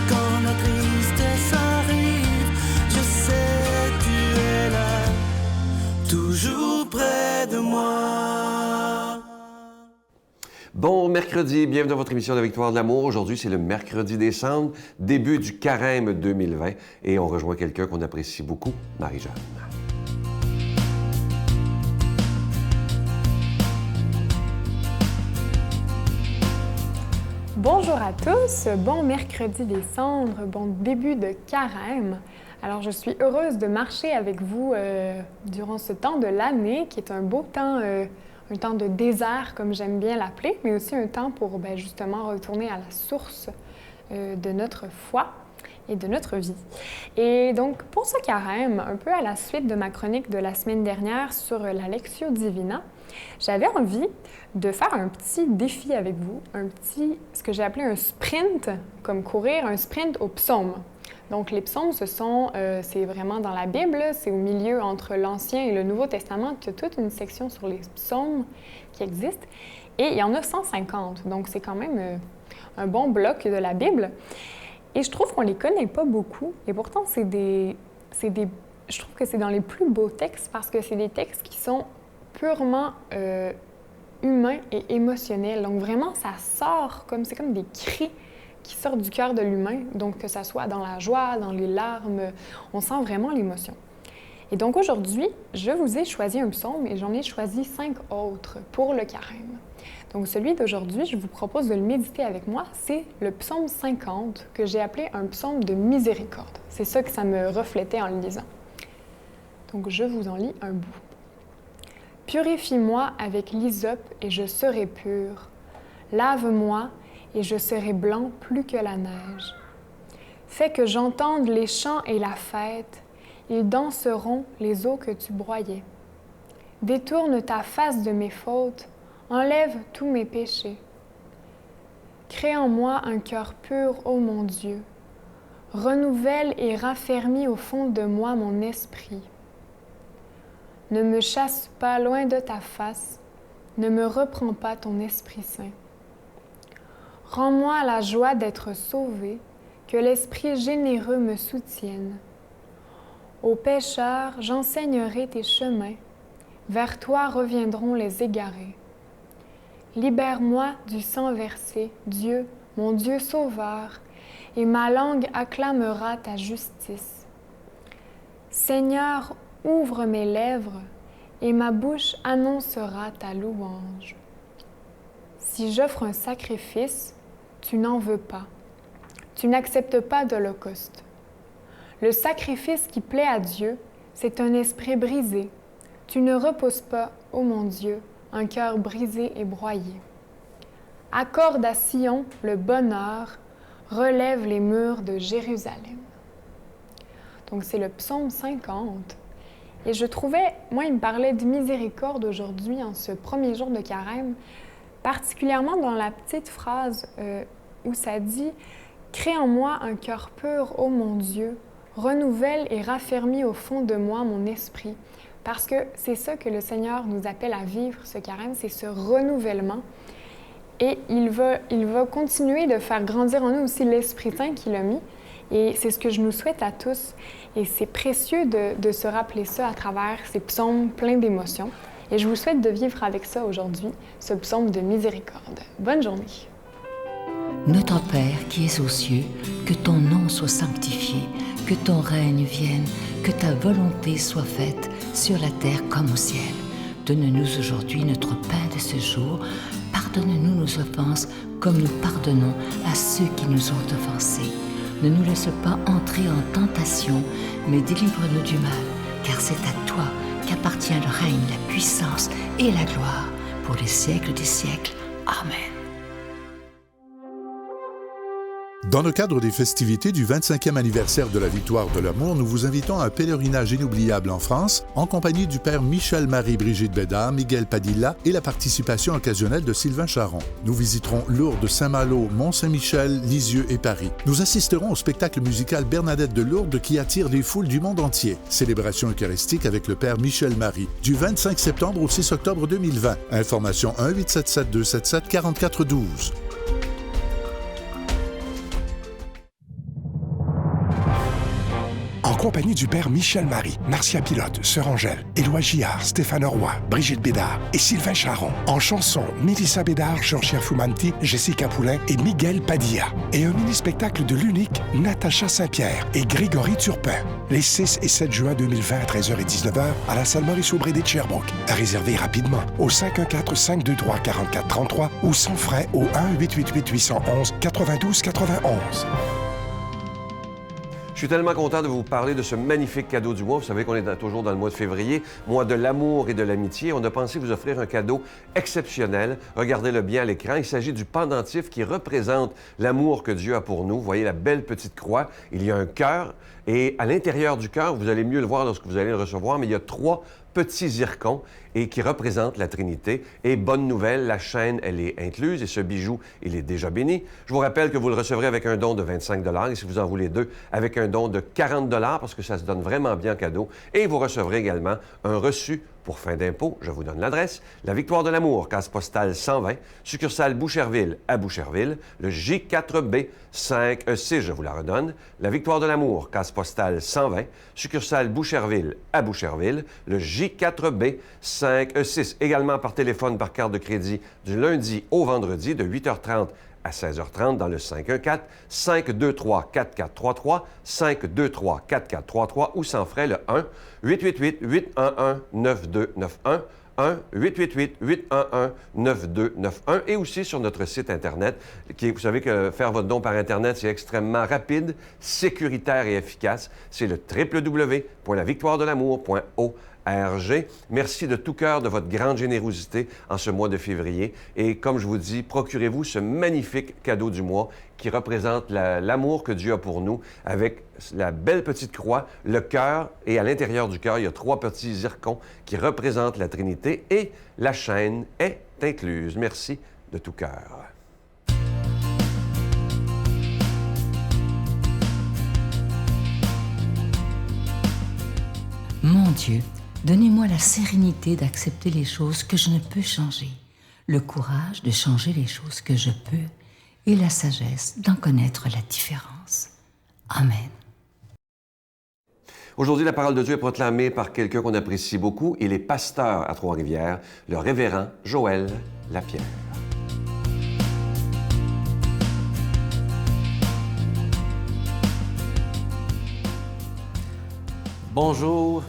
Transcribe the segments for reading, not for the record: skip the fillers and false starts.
Quand la tristesse arrive, je sais tu es là, toujours près de moi. Bon mercredi, bienvenue dans votre émission de la Victoire de l'amour. Aujourd'hui, c'est le mercredi des cendres, début du carême 2020. Et on rejoint quelqu'un qu'on apprécie beaucoup, Marie-Jeanne. Bonjour à tous, bon mercredi des cendres, bon début de carême. Alors je suis heureuse de marcher avec vous durant ce temps de l'année qui est un beau temps, un temps de désert comme j'aime bien l'appeler, mais aussi un temps pour justement retourner à la source de notre foi et de notre vie. Et donc pour ce carême, un peu à la suite de ma chronique de la semaine dernière sur la Lectio Divina, j'avais envie de faire un petit défi avec vous, ce que j'ai appelé un sprint, comme courir, un sprint aux psaumes. Donc les psaumes, c'est vraiment dans la Bible, c'est au milieu entre l'Ancien et le Nouveau Testament, il y a toute une section sur les psaumes qui existe, et il y en a 150, donc c'est quand même un bon bloc de la Bible. Et je trouve qu'on ne les connaît pas beaucoup, et pourtant je trouve que c'est dans les plus beaux textes parce que c'est des textes qui sont purement humains et émotionnels. Donc vraiment, ça sort c'est comme des cris qui sortent du cœur de l'humain. Donc que ça soit dans la joie, dans les larmes, on sent vraiment l'émotion. Et donc aujourd'hui, je vous ai choisi un psaume et j'en ai choisi 5 autres pour le carême. Donc celui d'aujourd'hui, je vous propose de le méditer avec moi, c'est le psaume 50 que j'ai appelé un psaume de miséricorde. C'est ça que ça me reflétait en le lisant. Donc je vous en lis un bout. Purifie-moi avec l'hysope et je serai pur. Lave-moi et je serai blanc plus que la neige. Fais que j'entende les chants et la fête. Ils danseront les eaux que tu broyais. Détourne ta face de mes fautes. Enlève tous mes péchés. Crée en moi un cœur pur, ô mon Dieu. Renouvelle et raffermis au fond de moi mon esprit. Ne me chasse pas loin de ta face, ne me reprends pas ton Esprit Saint. Rends-moi la joie d'être sauvé, que l'Esprit généreux me soutienne. Aux pécheurs, j'enseignerai tes chemins, vers toi reviendront les égarés. Libère-moi du sang versé, Dieu, mon Dieu sauveur, et ma langue acclamera ta justice. Seigneur, ouvre mes lèvres, et ma bouche annoncera ta louange. Si j'offre un sacrifice, tu n'en veux pas. Tu n'acceptes pas d'holocauste. Le sacrifice qui plaît à Dieu, c'est un esprit brisé. Tu ne reposes pas, ô mon Dieu, un cœur brisé et broyé. Accorde à Sion le bonheur, relève les murs de Jérusalem. Donc c'est le psaume 50. Et je trouvais, moi, il me parlait de miséricorde aujourd'hui, en ce premier jour de carême, particulièrement dans la petite phrase où ça dit « Crée en moi un cœur pur, ô mon Dieu, renouvelle et raffermis au fond de moi mon esprit. » Parce que c'est ça que le Seigneur nous appelle à vivre, ce carême, c'est ce renouvellement. Et il va continuer de faire grandir en nous aussi l'Esprit Saint qu'il a mis. Et c'est ce que je nous souhaite à tous. Et c'est précieux de se rappeler ça à travers ces psaumes pleins d'émotions. Et je vous souhaite de vivre avec ça aujourd'hui, ce psaume de miséricorde. Bonne journée. Notre Père qui es aux cieux, que ton nom soit sanctifié, que ton règne vienne, que ta volonté soit faite sur la terre comme au ciel. Donne-nous aujourd'hui notre pain de ce jour. Pardonne-nous nos offenses comme nous pardonnons à ceux qui nous ont offensés. Ne nous laisse pas entrer en tentation, mais délivre-nous du mal, car c'est à toi qu'appartient le règne, la puissance et la gloire pour les siècles des siècles. Amen. Dans le cadre des festivités du 25e anniversaire de la Victoire de l'amour, nous vous invitons à un pèlerinage inoubliable en France, en compagnie du père Michel-Marie-Brigitte Bédard, Miguel Padilla et la participation occasionnelle de Sylvain Charon. Nous visiterons Lourdes, Saint-Malo, Mont-Saint-Michel, Lisieux et Paris. Nous assisterons au spectacle musical Bernadette de Lourdes qui attire les foules du monde entier. Célébration eucharistique avec le père Michel-Marie, du 25 septembre au 6 octobre 2020. Information 1-877-277-4412. compagnie du père Michel Marie, Marcia Pilote, Sœur Angèle, Éloi Gillard, Stéphane Roy, Brigitte Bédard et Sylvain Charon. En chanson, Mélissa Bédard, Jean-Pierre Fumanti, Jessica Poulain et Miguel Padilla. Et un mini-spectacle de l'unique Natacha Saint-Pierre et Grégory Turpin. Les 6 et 7 juin 2020 à 13h et 19h à la salle Maurice-Aubry de Sherbrooke. À réserver rapidement au 514-523-4433 ou sans frais au 1-888-811-9291. Je suis tellement content de vous parler de ce magnifique cadeau du mois. Vous savez qu'on est toujours dans le mois de février, mois de l'amour et de l'amitié. On a pensé vous offrir un cadeau exceptionnel. Regardez-le bien à l'écran. Il s'agit du pendentif qui représente l'amour que Dieu a pour nous. Vous voyez la belle petite croix. Il y a un cœur. Et à l'intérieur du cœur, vous allez mieux le voir lorsque vous allez le recevoir, mais il y a 3 petits zircons et qui représentent la Trinité. Et bonne nouvelle, la chaîne, elle est incluse et ce bijou, il est déjà béni. Je vous rappelle que vous le recevrez avec un don de 25 $ et si vous en voulez 2, avec un don de 40 $ parce que ça se donne vraiment bien en cadeau. Et vous recevrez également un reçu pour fin d'impôt. Je vous donne l'adresse. La Victoire de l'amour, case postale 120, succursale Boucherville à Boucherville, le J4B 5E6, je vous la redonne. La Victoire de l'amour, case postale 120, succursale Boucherville à Boucherville, le J4B 5E6. Également par téléphone, par carte de crédit, du lundi au vendredi, de 8h30 à 16h30 dans le 514-523-4433, 523-4433 ou sans frais le 1-888-811-9291, 1-888-811-9291 et aussi sur notre site Internet. Vous savez que faire votre don par Internet, c'est extrêmement rapide, sécuritaire et efficace. C'est le www.lavictoiredelamour.org. Merci de tout cœur de votre grande générosité en ce mois de février. Et comme je vous dis, procurez-vous ce magnifique cadeau du mois qui représente l'amour que Dieu a pour nous avec la belle petite croix, le cœur, et à l'intérieur du cœur, il y a 3 petits zircons qui représentent la Trinité et la chaîne est incluse. Merci de tout cœur. Mon Dieu, donnez-moi la sérénité d'accepter les choses que je ne peux changer, le courage de changer les choses que je peux et la sagesse d'en connaître la différence. Amen. Aujourd'hui, la parole de Dieu est proclamée par quelqu'un qu'on apprécie beaucoup. Il est pasteur à Trois-Rivières, le révérend Joël Lapierre. Bonjour,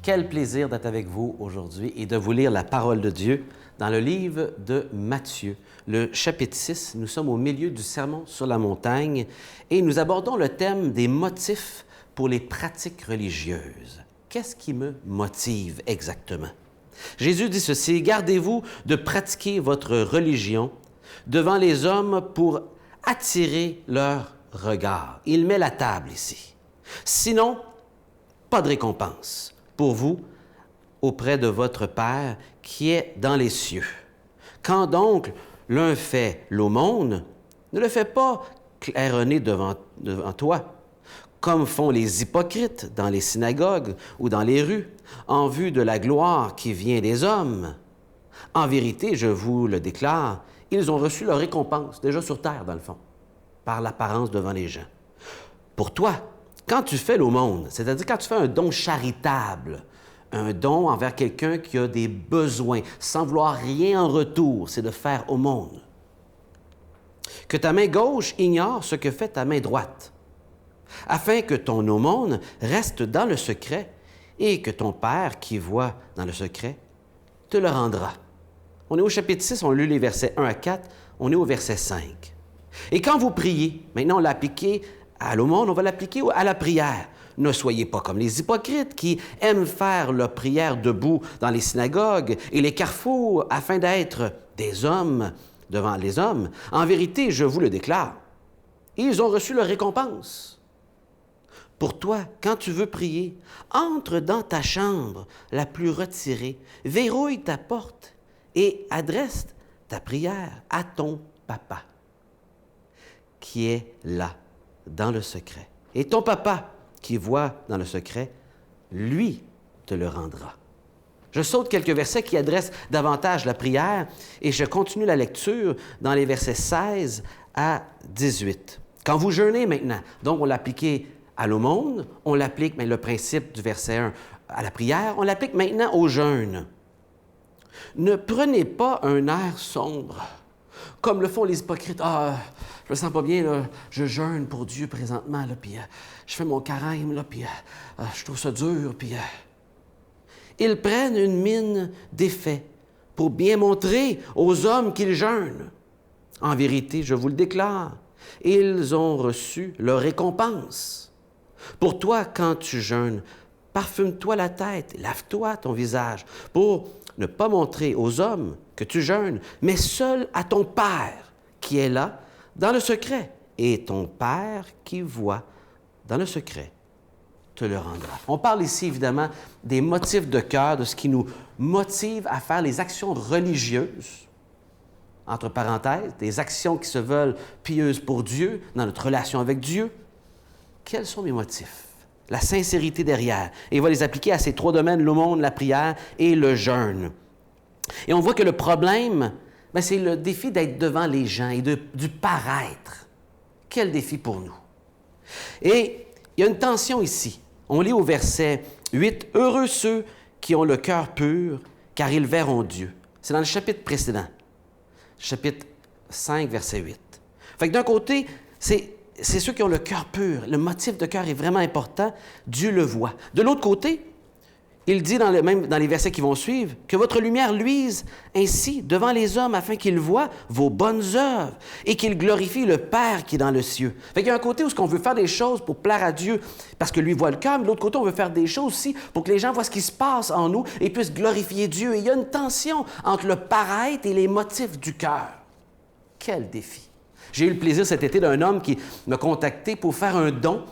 quel plaisir d'être avec vous aujourd'hui et de vous lire la parole de Dieu dans le livre de Matthieu, le chapitre 6. Nous sommes au milieu du Sermon sur la montagne et nous abordons le thème des motifs pour les pratiques religieuses. Qu'est-ce qui me motive exactement? Jésus dit ceci: « Gardez-vous de pratiquer votre religion devant les hommes pour attirer leur regard. » Il met la table ici. Sinon, pas de récompense pour vous auprès de votre Père qui est dans les cieux. Quand donc l'un fait l'aumône, ne le fais pas claironner devant toi, comme font les hypocrites dans les synagogues ou dans les rues, en vue de la gloire qui vient des hommes. En vérité, je vous le déclare, ils ont reçu leur récompense, déjà sur terre, dans le fond, par l'apparence devant les gens. Pour toi, quand tu fais l'aumône, c'est-à-dire quand tu fais un don charitable, un don envers quelqu'un qui a des besoins, sans vouloir rien en retour, c'est de faire aumône. Que ta main gauche ignore ce que fait ta main droite, afin que ton aumône reste dans le secret et que ton Père qui voit dans le secret te le rendra. On est au chapitre 6, on a lu les versets 1 à 4, on est au verset 5. Et quand vous priez, maintenant on l'a appliqué à l'aumône, on va l'appliquer à la prière. Ne soyez pas comme les hypocrites qui aiment faire leur prière debout dans les synagogues et les carrefours afin d'être des hommes devant les hommes. En vérité, je vous le déclare, ils ont reçu leur récompense. Pour toi, quand tu veux prier, entre dans ta chambre la plus retirée, verrouille ta porte et adresse ta prière à ton Papa qui est là, dans le secret. Et ton Papa qui voit dans le secret, lui te le rendra. Je saute quelques versets qui adressent davantage la prière et je continue la lecture dans les versets 16 à 18. Quand vous jeûnez maintenant, donc on l'a appliqué à l'aumône, on l'applique, mais le principe du verset 1 à la prière, on l'applique maintenant au jeûne. Ne prenez pas un air sombre, comme le font les hypocrites. « Ah, je me sens pas bien, là. Je jeûne pour Dieu présentement, là, puis je fais mon carême, là, puis je trouve ça dur, puis... Ils prennent une mine d'effet pour bien montrer aux hommes qu'ils jeûnent. En vérité, je vous le déclare, ils ont reçu leur récompense. Pour toi, quand tu jeûnes, parfume-toi la tête, lave-toi ton visage, pour ne pas montrer aux hommes que tu jeûnes, mais seul à ton Père qui est là, dans le secret. Et ton Père qui voit dans le secret te le rendra. On parle ici, évidemment, des motifs de cœur, de ce qui nous motive à faire les actions religieuses, entre parenthèses, des actions qui se veulent pieuses pour Dieu, dans notre relation avec Dieu. Quels sont mes motifs? La sincérité derrière. Et il va les appliquer à ces 3 domaines, l'aumône, la prière et le jeûne. Et on voit que le problème, c'est le défi d'être devant les gens et du paraître. Quel défi pour nous? Et il y a une tension ici. On lit au verset 8, « Heureux ceux qui ont le cœur pur, car ils verront Dieu. » C'est dans le chapitre précédent, chapitre 5, verset 8. Fait que d'un côté, c'est ceux qui ont le cœur pur. Le motif de cœur est vraiment important. Dieu le voit. De l'autre côté, il dit dans les versets qui vont suivre que votre lumière luise ainsi devant les hommes afin qu'ils voient vos bonnes œuvres et qu'ils glorifient le Père qui est dans le ciel. Fait qu'il y a un côté où on veut faire des choses pour plaire à Dieu parce que lui voit le cœur, mais de l'autre côté, on veut faire des choses aussi pour que les gens voient ce qui se passe en nous et puissent glorifier Dieu. Et il y a une tension entre le paraître et les motifs du cœur. Quel défi! J'ai eu le plaisir cet été d'un homme qui m'a contacté pour faire un don.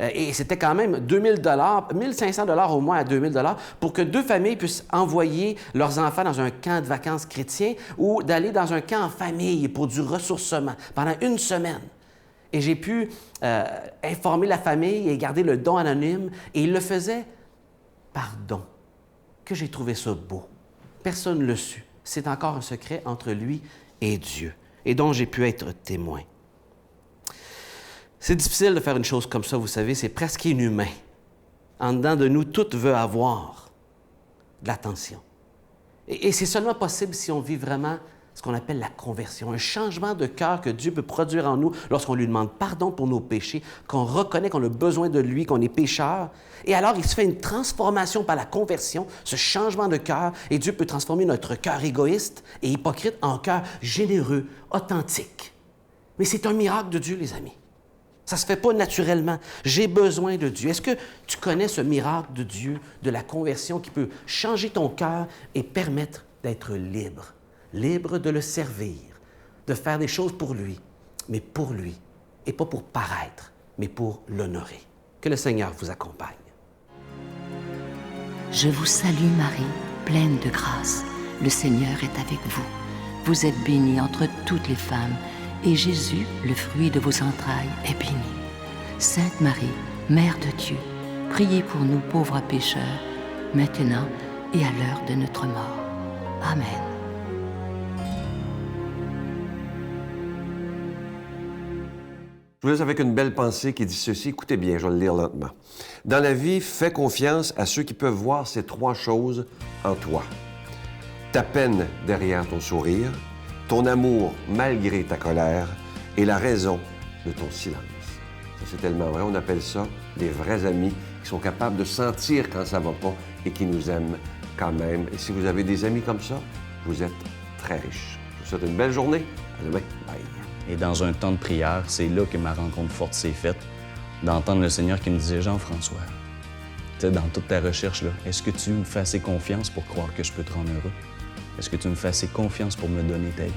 Et c'était quand même 2000 $, 1500 $ au mois à 2000 $ pour que 2 familles puissent envoyer leurs enfants dans un camp de vacances chrétien ou d'aller dans un camp en famille pour du ressourcement pendant 1 semaine. Et j'ai pu informer la famille et garder le don anonyme. Et il le faisait par don. Que j'ai trouvé ça beau. Personne ne l'a su. C'est encore un secret entre lui et Dieu et dont j'ai pu être témoin. C'est difficile de faire une chose comme ça, vous savez, c'est presque inhumain. En dedans de nous, tout veut avoir de l'attention. Et c'est seulement possible si on vit vraiment ce qu'on appelle la conversion, un changement de cœur que Dieu peut produire en nous lorsqu'on lui demande pardon pour nos péchés, qu'on reconnaît qu'on a besoin de lui, qu'on est pécheur. Et alors, il se fait une transformation par la conversion, ce changement de cœur, et Dieu peut transformer notre cœur égoïste et hypocrite en cœur généreux, authentique. Mais c'est un miracle de Dieu, les amis. Ça ne se fait pas naturellement. J'ai besoin de Dieu. Est-ce que tu connais ce miracle de Dieu, de la conversion qui peut changer ton cœur et permettre d'être libre? Libre de le servir, de faire des choses pour lui, mais pour lui, et pas pour paraître, mais pour l'honorer. Que le Seigneur vous accompagne. Je vous salue Marie, pleine de grâce. Le Seigneur est avec vous. Vous êtes bénie entre toutes les femmes, et Jésus, le fruit de vos entrailles, est béni. Sainte Marie, Mère de Dieu, priez pour nous pauvres pécheurs, maintenant et à l'heure de notre mort. Amen. Je vous laisse avec une belle pensée qui dit ceci. Écoutez bien, je vais le lire lentement. Dans la vie, fais confiance à ceux qui peuvent voir ces 3 choses en toi. Ta peine derrière ton sourire, ton amour malgré ta colère et la raison de ton silence. Ça, c'est tellement vrai. On appelle ça des vrais amis qui sont capables de sentir quand ça va pas et qui nous aiment quand même. Et si vous avez des amis comme ça, vous êtes très riches. Je vous souhaite une belle journée. À demain. Bye. Et dans un temps de prière, c'est là que ma rencontre forte s'est faite, d'entendre le Seigneur qui me disait « Jean-François, tu sais, dans toute ta recherche, là, est-ce que tu me fais assez confiance pour croire que je peux te rendre heureux? Est-ce que tu me fais assez confiance pour me donner ta vie? »